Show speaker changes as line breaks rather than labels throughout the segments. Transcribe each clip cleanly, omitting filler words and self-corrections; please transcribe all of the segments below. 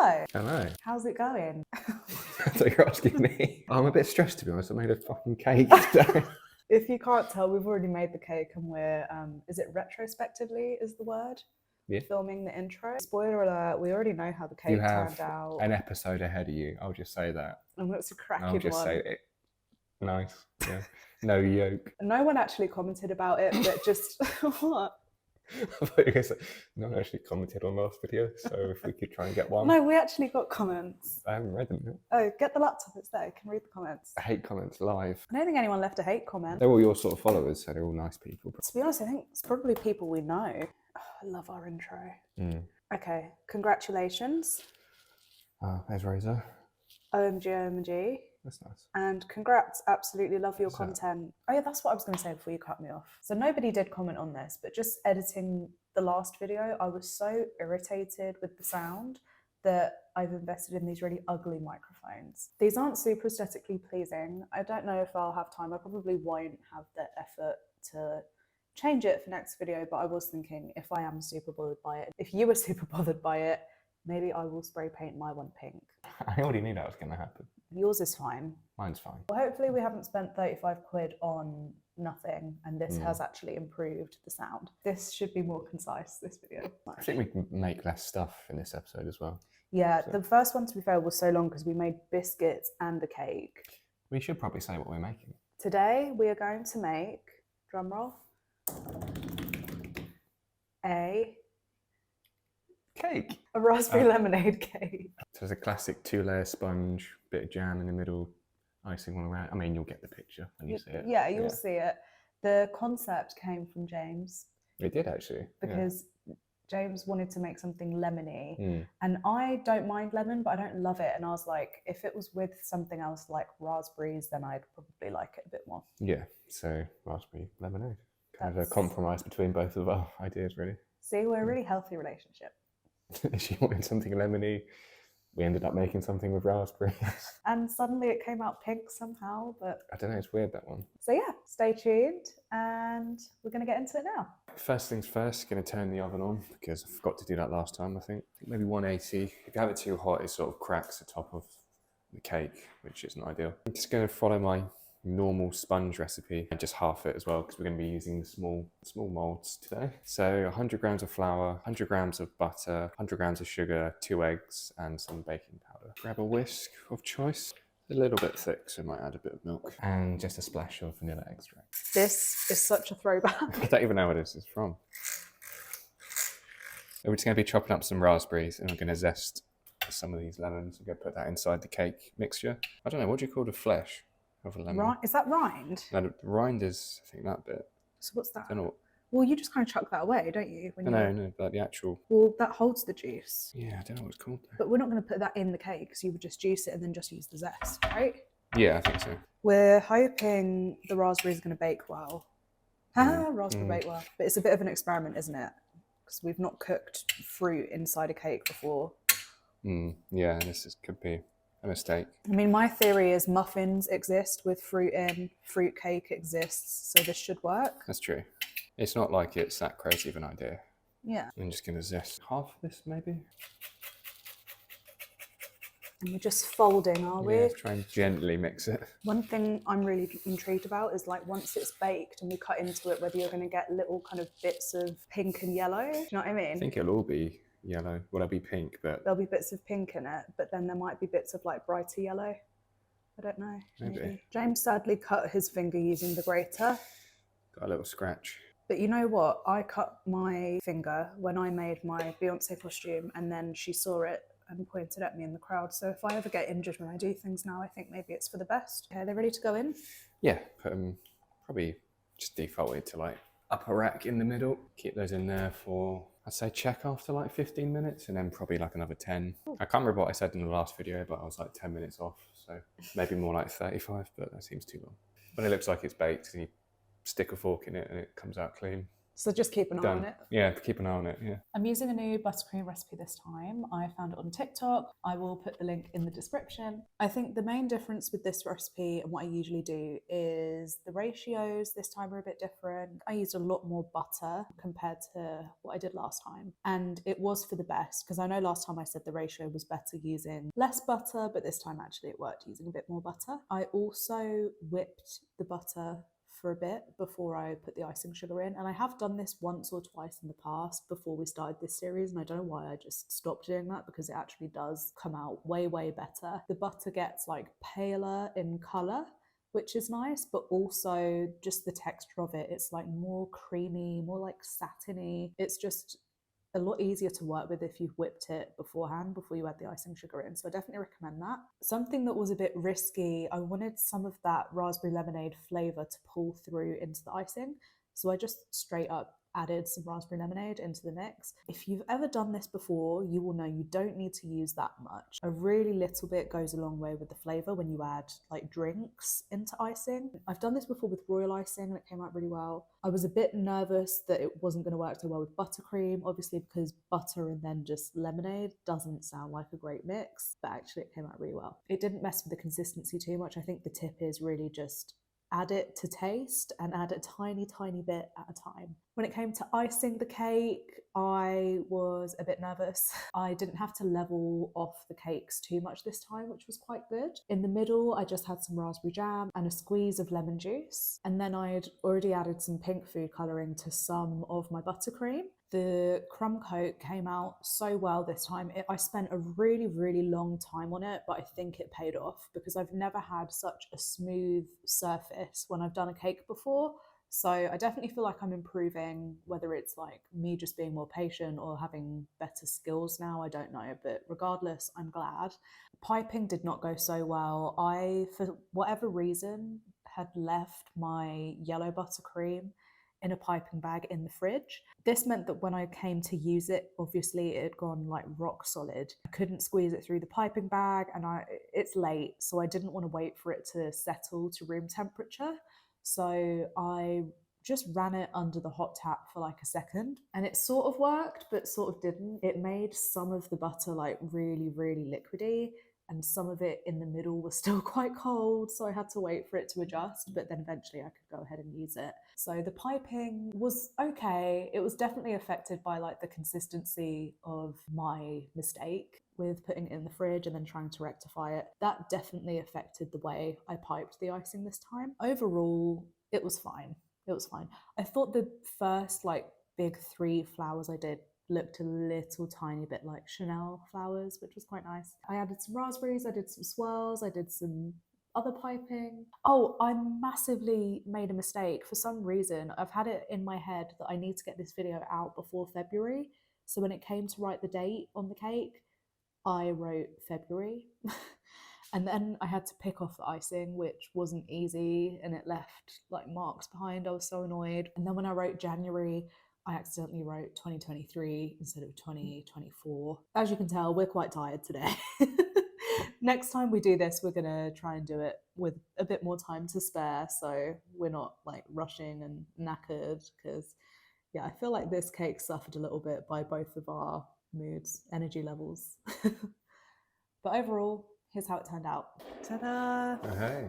Hello.
Hello.
How's it going?
So you're asking me? I'm a bit stressed, to be honest. I made a fucking cake today.
If you can't tell, we've already made the cake and we're, is it retrospectively is the word?
Yeah.
Filming the intro. Spoiler alert, we already know how the cake
You have
turned out.
an episode ahead of you. I'll just say that.
And that's a cracking
I'll just
one.
say it. Nice. Yeah. No yolk.
No one actually commented about it, but just, what?
I thought you were going to say, no one actually commented on last video, so if we could try and get one.
No, we actually got comments.
I haven't read them yet.
Oh, get the laptop, it's there, you can read the comments.
I hate comments live.
I don't think anyone left a hate comment.
They're all your sort of followers, so they're all nice people.
To be honest, I think it's probably people we know. Oh, I love our intro.
Mm.
Okay, congratulations.
There's Razor.
OMG, OMG.
That's nice.
And congrats, absolutely love your
What's that?
content. Oh yeah, that's what I was going to say before you cut me off. So nobody did comment on this, but just editing the last video, I was so irritated with the sound that I've invested in these really ugly microphones. These aren't super aesthetically pleasing. I don't know if I'll have time. I probably won't have the effort to change it for next video, but I was thinking if I am super bothered by it, if you were super bothered by it, maybe I will spray paint my one pink.
I already knew that was going to happen.
Yours is fine.
Mine's fine.
Well, hopefully we haven't spent 35 quid on nothing and this has actually improved the sound. This should be more concise, this video.
I think we can make less stuff in this episode as well.
Yeah, the first one, to be fair, was so long because we made biscuits and a cake.
We should probably say what we're making.
Today we are going to make, drum roll, a
Cake.
raspberry lemonade cake.
So there's a classic 2-layer sponge, bit of jam in the middle, icing all around. I mean, you'll get the picture when you see it.
Yeah, you'll see it. The concept came from James.
It did actually.
Because James wanted to make something lemony.
Mm.
And I don't mind lemon, but I don't love it. And I was like, if it was with something else like raspberries, then I'd probably like it a bit more.
Yeah, so raspberry lemonade. Kind of a compromise between both of our ideas, really.
See, we're a really healthy relationship.
She wanted something lemony. We ended up making something with raspberries.
And suddenly it came out pink somehow, but...
I don't know, it's weird, that one.
So yeah, stay tuned and we're going to get into it now.
First things first, going to turn the oven on because I forgot to do that last time, I think. Maybe 180. If you have it too hot, it sort of cracks the top of the cake, which isn't ideal. I'm just going to follow my normal sponge recipe and just half it as well because we're going to be using small molds today. So 100 grams of flour, 100 grams of butter, 100 grams of sugar, 2 eggs and some baking powder. Grab a whisk of choice. A little bit thick, so I might add a bit of milk and just a splash of vanilla extract.
This is such a throwback.
I don't even know what this is from. We're just going to be chopping up some raspberries and we're going to zest some of these lemons. We're going to put that inside the cake mixture. I don't know, what do you call the flesh of a lemon?
Is that rind?
No, the rind is, I think, that bit.
So what's that?
I don't know what.
Well, you just kind of chuck that away, don't you? When
No, like the actual.
Well, that holds the juice.
Yeah, I don't know what it's called though.
But we're not going to put that in the cake because you would just juice it and then just use the zest, right?
Yeah, I think so.
We're hoping the raspberries are going to bake well. Raspberry bake well. But it's a bit of an experiment, isn't it? Because we've not cooked fruit inside a cake before.
Yeah, could be a mistake.
I mean, my theory is muffins exist with fruit in, fruit cake exists, so this should work.
That's true. It's not like it's that crazy of an idea.
Yeah.
I'm just going to zest half of this, maybe.
And we're just folding, are we?
Yeah, try and gently mix it.
One thing I'm really intrigued about is like once it's baked and we cut into it, whether you're going to get little kind of bits of pink and yellow. Do you know what I mean?
I think it'll all be yellow. Well, it'll be pink, but...
There'll be bits of pink in it, but then there might be bits of like brighter yellow. I don't know.
Maybe.
James sadly cut his finger using the grater.
Got a little scratch.
But you know what? I cut my finger when I made my Beyonce costume and then she saw it and pointed at me in the crowd. So if I ever get injured when I do things now, I think maybe it's for the best. Okay, are they ready to go in?
Yeah, put them probably just defaulted to like upper rack in the middle. Keep those in there for, I'd say check after like 15 minutes and then probably like another 10. I can't remember what I said in the last video, but I was like 10 minutes off. So maybe more like 35, but that seems too long. But it looks like it's baked and you stick a fork in it and it comes out clean.
So just keep an eye on
done.
it.
Yeah, keep an eye on it. Yeah.
I'm using a new buttercream recipe this time. I found it on TikTok. I will put the link in the description. I think the main difference with this recipe and what I usually do is the ratios this time are a bit different. I used a lot more butter compared to what I did last time. And it was for the best, because I know last time I said the ratio was better using less butter, but this time actually it worked using a bit more butter. I also whipped the butter for a bit before I put the icing sugar in. And I have done this once or twice in the past before we started this series, and I don't know why I just stopped doing that, because it actually does come out way, way better. The butter gets like paler in colour, which is nice, but also just the texture of it, it's like more creamy, more like satiny. It's just a lot easier to work with if you've whipped it beforehand before you add the icing sugar in. So I definitely recommend that. Something that was a bit risky, I wanted some of that raspberry lemonade flavour to pull through into the icing. So I just straight up added some raspberry lemonade into the mix. If you've ever done this before, you will know you don't need to use that much. A really little bit goes a long way with the flavour when you add like drinks into icing. I've done this before with royal icing and it came out really well. I was a bit nervous that it wasn't going to work so well with buttercream, obviously because butter and then just lemonade doesn't sound like a great mix, but actually it came out really well. It didn't mess with the consistency too much. I think the tip is really just add it to taste and add a tiny, tiny bit at a time. When it came to icing the cake, I was a bit nervous. I didn't have to level off the cakes too much this time, which was quite good. In the middle, I just had some raspberry jam and a squeeze of lemon juice. And then I'd already added some pink food colouring to some of my buttercream. The crumb coat came out so well this time. I spent a really, really long time on it, but I think it paid off because I've never had such a smooth surface when I've done a cake before. So I definitely feel like I'm improving, whether it's like me just being more patient or having better skills now, I don't know. But regardless, I'm glad. Piping did not go so well. I, for whatever reason, had left my yellow buttercream in a piping bag in the fridge. This meant that when I came to use it, obviously it had gone like rock solid. I couldn't squeeze it through the piping bag and it's late, so I didn't want to wait for it to settle to room temperature. So I just ran it under the hot tap for like a second and it sort of worked, but sort of didn't. It made some of the butter like really, really liquidy and some of it in the middle was still quite cold, so I had to wait for it to adjust, but then eventually I could go ahead and use it. So the piping was okay. It was definitely affected by like the consistency of my mistake with putting it in the fridge and then trying to rectify it. That definitely affected the way I piped the icing this time. Overall, it was fine. It was fine. I thought the first like big 3 flowers I did looked a little tiny bit like Chanel flowers, which was quite nice. I added some raspberries, I did some swirls, I did some other piping. Oh, I massively made a mistake. For some reason, I've had it in my head that I need to get this video out before February. So when it came to write the date on the cake, I wrote February. And then I had to pick off the icing, which wasn't easy, and it left like marks behind. I was so annoyed. And then when I wrote January, I accidentally wrote 2023 instead of 2024. As you can tell, we're quite tired today. Next time we do this, we're gonna try and do it with a bit more time to spare, so we're not like rushing and knackered, because yeah, I feel like this cake suffered a little bit by both of our moods, energy levels. But overall, here's how it turned out. Ta-da!
Oh, hey,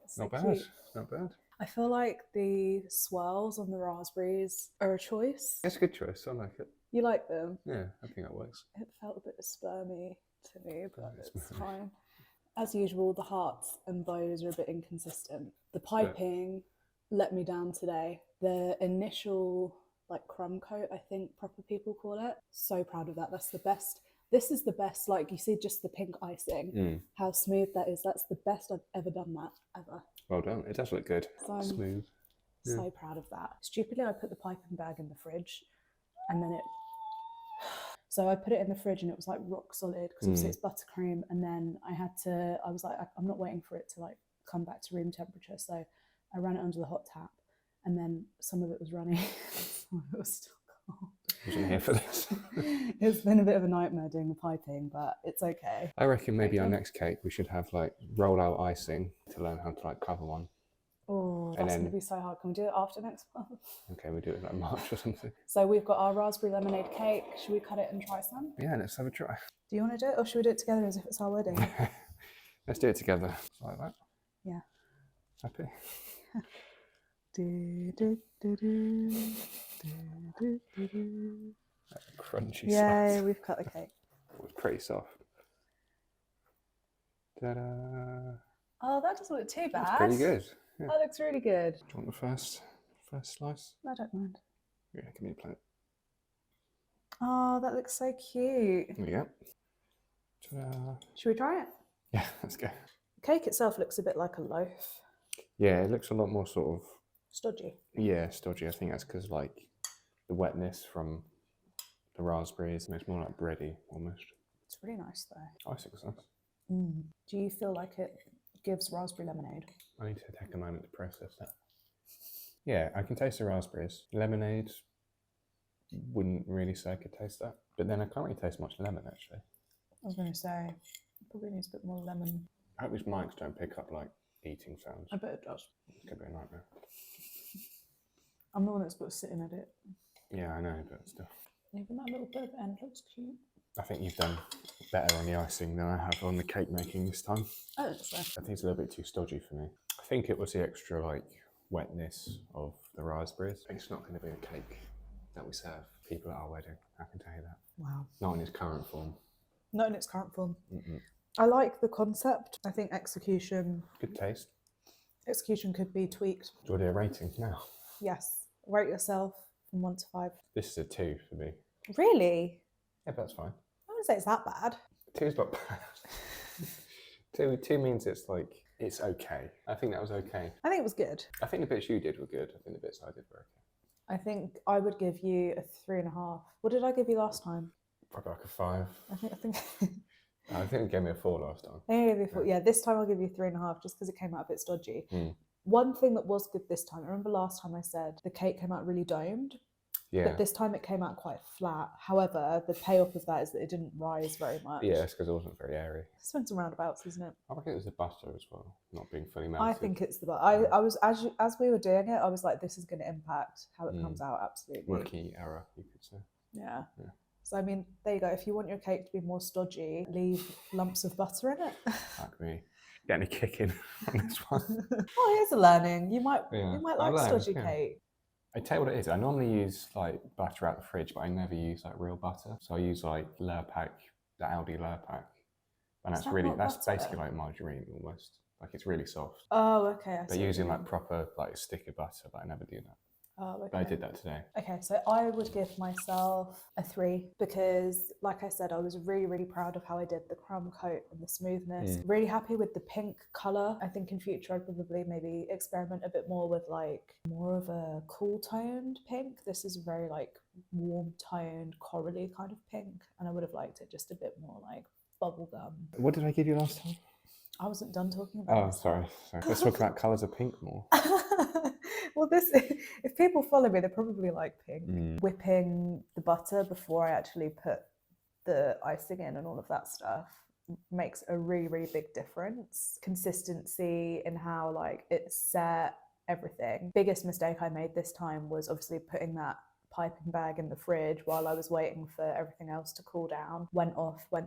So
not bad,
cute.
not bad.
I feel like the swirls on the raspberries are a choice.
It's a good choice, I like it.
You like them?
Yeah, I think that works.
It felt a bit spermy to me, but
It's
it's fine. As usual, the hearts and bows are a bit inconsistent. The piping let me down today. The initial like crumb coat, I think proper people call it. So proud of that. That's the best. This is the best, like you see just the pink icing, how smooth that is. That's the best I've ever done that, ever.
Well done. It does look good.
So I'm
smooth.
so proud of that. Stupidly, I put the piping bag in the fridge and then so I put it in the fridge and it was like rock solid because obviously it's buttercream. And then I was like, I'm not waiting for it to like come back to room temperature. So I ran it under the hot tap and then some of it was running. Some of it was still cold.
I wasn't here for this.
It's been a bit of a nightmare doing the piping, but it's okay.
I reckon maybe our next cake we should have like roll out icing to learn how to like cover one.
Oh, that's going to be so hard. Can we do it after next month?
Okay, we'll do it like March or something.
So we've got our raspberry lemonade cake. Should we cut it and try some?
Yeah, let's have a try.
Do you want to do it, or should we do it together as if it's our wedding?
Let's do it together. Like that.
Yeah.
Happy? That's a crunchy
Yay,
slice.
we've cut the cake.
It was pretty soft. Ta-da!
Oh, that doesn't look too bad.
That's pretty good. Yeah.
That looks really good.
Do you want the first slice?
I don't mind.
Yeah, give me a plate.
Oh, that looks so cute.
There we go. Ta-da!
Should we try it?
Yeah, let's go.
The cake itself looks a bit like a loaf.
Yeah, it looks a lot more sort of...
Stodgy.
Yeah, stodgy. I think that's because like the wetness from the raspberries makes more like bready almost.
It's really nice though.
Icing's nice.
Do you feel like it gives raspberry lemonade?
I need to take a moment to process that. Yeah, I can taste the raspberries. Lemonade, wouldn't really say I could taste that. But then I can't really taste much lemon actually.
I was going to say, it probably needs a bit more lemon.
I hope these mics don't pick up like eating sounds.
I bet it does.
It's going to be a nightmare.
I'm the one that's got to sit in edit.
Yeah, I know, but still.
Even that little bit of the end looks cute.
I think you've done better on the icing than I have on the cake making this time.
Oh, it's so.
I think it's a little bit too stodgy for me. I think it was the extra like wetness of the raspberries. It's not going to be a cake that we serve people at our wedding. I can tell you that.
Wow.
Not in its current form.
Not in its current form.
Mm-mm.
I like the concept. I think execution
Good taste.
could be tweaked.
Do you want to do a rating now?
Yes. Rate yourself from 1 to 5.
This is a 2 for me.
Really?
Yeah, but that's fine.
I wouldn't say it's that bad.
2's not bad. two means it's like, it's okay. I think that was okay.
I think it was good.
I think the bits you did were good. I think the bits I did were okay.
I think I would give you a 3.5. What did I give you last time?
Probably like a 5.
I think
I think you gave me a 4 last time.
I gave you a 4. Yeah, this time I'll give you 3.5 just because it came out a bit stodgy. One thing that was good this time, I remember last time I said the cake came out really domed.
Yeah.
But this time it came out quite flat. However, the payoff of that is that it didn't rise very much.
Yeah, it's because it wasn't very airy.
Swings and roundabouts, isn't it?
I reckon it was the butter as well, not being fully melted.
I think it's the butter. I was as we were doing it, I was like, this is going to impact how it comes out. Absolutely.
Rookie error, you could say.
Yeah.
Yeah.
So I mean, there you go. If you want your cake to be more stodgy, leave lumps of butter in it.
Like me. Get any kicking on this one.
Well, here's a learning. You might
I
like
learned,
stodgy cake.
I tell you what it is. I normally use like butter out the fridge, but I never use like real butter. So I use like Lurpak, the Aldi Lurpak, and
Is
that's
that
really
not
that's
butter?
basically like margarine almost. Like it's really soft.
Oh, okay.
But using like proper like stick of butter, but I never do that.
Oh, okay.
But I did that today.
Okay, so I would give myself a 3 because, like I said, I was really, really proud of how I did the crumb coat and the smoothness. Really happy with the pink colour. I think in future I'd probably maybe experiment a bit more with like more of a cool toned pink. This is a very like warm toned, corally kind of pink, and I would have liked it just a bit more like bubblegum.
What did I give you last time?
I wasn't done talking about
Oh,
this.
sorry. Let's talk about colours of pink more.
Well, if people follow me, they probably like pink. Whipping the butter before I actually put the icing in and all of that stuff makes a really, really big difference. Consistency in how like it's set, everything. Biggest mistake I made this time was obviously putting that piping bag in the fridge while I was waiting for everything else to cool down. Went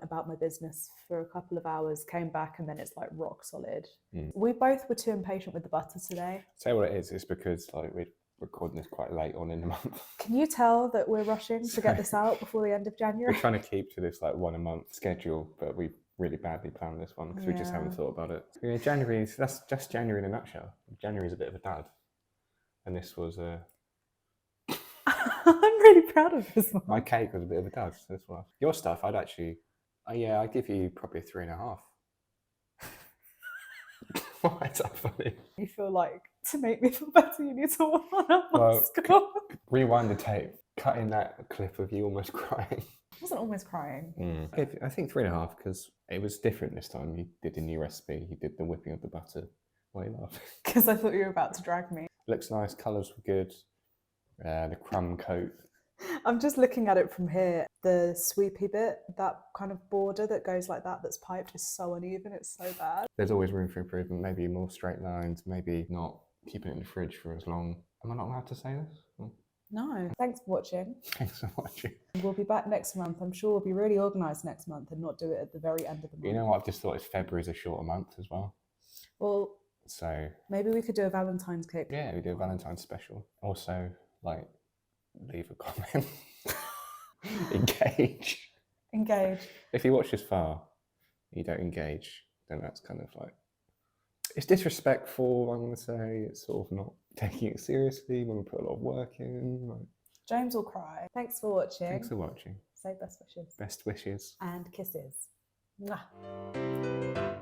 about my business for a couple of hours, came back, and then it's like rock solid. We both were too impatient with the butter today.
Tell you what it is, it's because like we're recording this quite late on in the month.
Can you tell that we're rushing to get this out before the end of January?
We're trying to keep to this like 1 a month schedule, but we really badly planned this one because we just haven't thought about it. Yeah, that's just January in a nutshell. January's a bit of a dud. And this was
I'm really proud of this one.
my cake was a bit of a dud. So this was your stuff. I'd actually, I'd give you probably a 3.5. Why is that funny?
You feel like to make me feel better, you need to one up my
Well,
score.
Rewind the tape. Cut in that clip of you almost crying.
I wasn't almost crying.
I think 3.5 because it was different this time. You did a new recipe. You did the whipping of the butter. Why are you laughing?
Because I thought you were about to drag me.
Looks nice. Colours were good. The crumb coat.
I'm just looking at it from here. The sweepy bit, that kind of border that goes like that, that's piped, is so uneven. It's so bad.
There's always room for improvement. Maybe more straight lines. Maybe not keeping it in the fridge for as long. Am I not allowed to say this? Oh.
No. Thanks for watching.
Thanks for watching.
We'll be back next month. I'm sure we'll be really organised next month and not do it at the very end of the month.
You know what? I've just thought is February's a shorter month as well.
Well,
so
maybe we could do a Valentine's cake.
Yeah, we do a Valentine's special. Also, like, leave a comment. Engage.
Engage.
If you watch this far, you don't engage, then that's kind of like, it's disrespectful, I'm going to say. It's sort of not taking it seriously when we put a lot of work in. Like.
James will cry. Thanks for watching.
Thanks for watching.
Say best wishes.
Best wishes.
And kisses. Mwah.